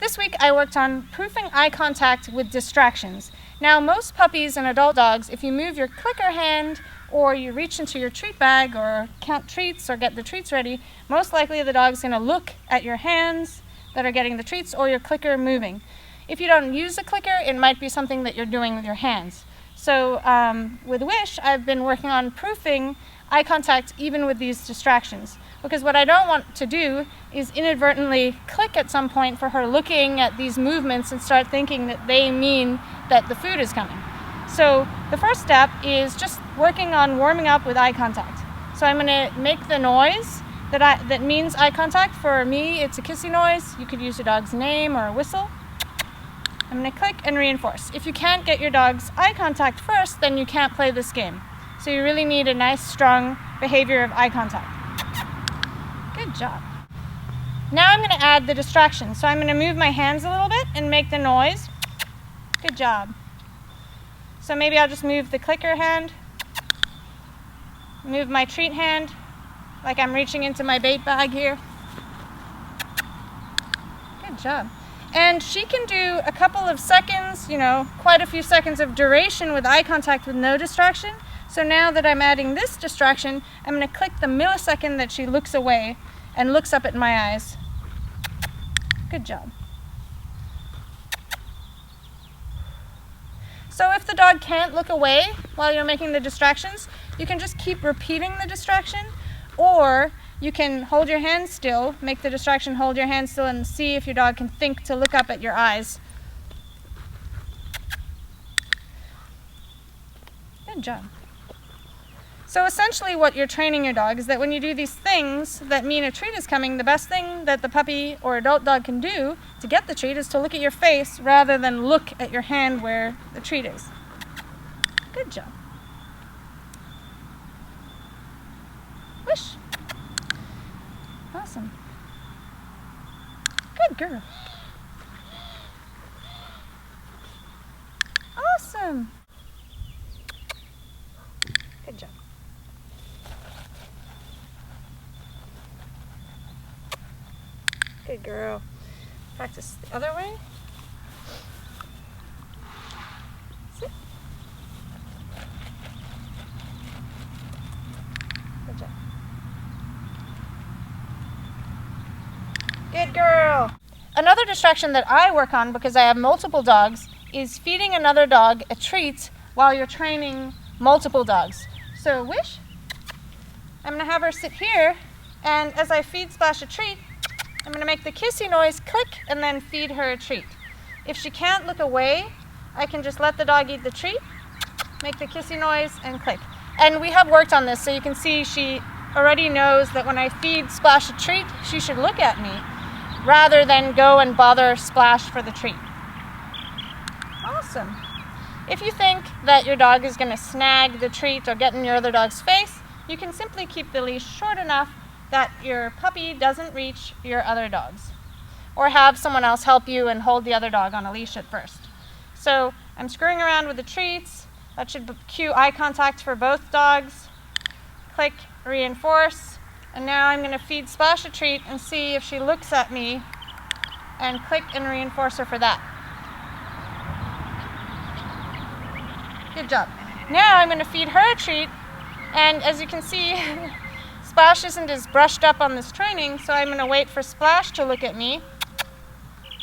This week I worked on proofing eye contact with distractions. Now most puppies and adult dogs, if you move your clicker hand or you reach into your treat bag or count treats or get the treats ready, most likely the dog's going to look at your hands that are getting the treats or your clicker moving. If you don't use a clicker, it might be something that you're doing with your hands. So with Wish, I've been working on proofing eye contact even with these distractions. Because what I don't want to do is inadvertently click at some point for her looking at these movements and start thinking that they mean that the food is coming. So the first step is just working on warming up with eye contact. So I'm going to make the noise that means eye contact. For me, it's a kissy noise. You could use your dog's name or a whistle. I'm going to click and reinforce. If you can't get your dog's eye contact first, then you can't play this game. So you really need a nice, strong behavior of eye contact. Good job. Now I'm going to add the distraction. So I'm going to move my hands a little bit and make the noise. Good job. So maybe I'll just move the clicker hand, move my treat hand, like I'm reaching into my bait bag here. Good job. And she can do a couple of seconds, quite a few seconds of duration with eye contact with no distraction. So now that I'm adding this distraction, I'm going to click the millisecond that she looks away and looks up at my eyes. Good job. So if the dog can't look away while you're making the distractions, you can just keep repeating the distraction, or you can hold your hand still, make the distraction hold your hand still, and see if your dog can think to look up at your eyes. Good job. So essentially what you're training your dog is that when you do these things that mean a treat is coming, the best thing that the puppy or adult dog can do to get the treat is to look at your face rather than look at your hand where the treat is. Good job. Wish. Awesome. Good girl. Awesome. Good job. Good girl. Practice the other way. Sit. Good job. Good girl. Another distraction that I work on because I have multiple dogs is feeding another dog a treat while you're training multiple dogs. So Wish, I'm going to have her sit here, and as I feed Splash a treat, I'm going to make the kissy noise click and then feed her a treat. If she can't look away, I can just let the dog eat the treat, make the kissy noise, and click. And we have worked on this, so you can see she already knows that when I feed Splash a treat, she should look at me rather than go and bother Splash for the treat. Awesome. If you think that your dog is going to snag the treat or get in your other dog's face, you can simply keep the leash short enough that your puppy doesn't reach your other dogs. Or have someone else help you and hold the other dog on a leash at first. So I'm screwing around with the treats. That should cue eye contact for both dogs. Click, reinforce. And now I'm going to feed Splash a treat and see if she looks at me, and click and reinforce her for that. Good job. Now I'm going to feed her a treat, and as you can see, Splash isn't as brushed up on this training, so I'm going to wait for Splash to look at me,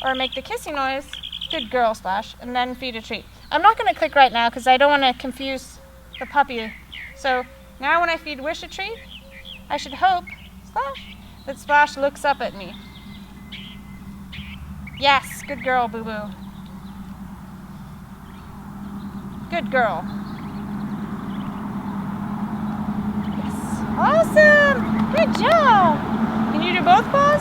or make the kissy noise, good girl Splash, and then feed a treat. I'm not going to click right now because I don't want to confuse the puppy. So now when I feed Wish a treat, I should hope, Splash, that Splash looks up at me. Yes, good girl, boo-boo. Good girl. Yes. Awesome! Good job! Can you do both paws?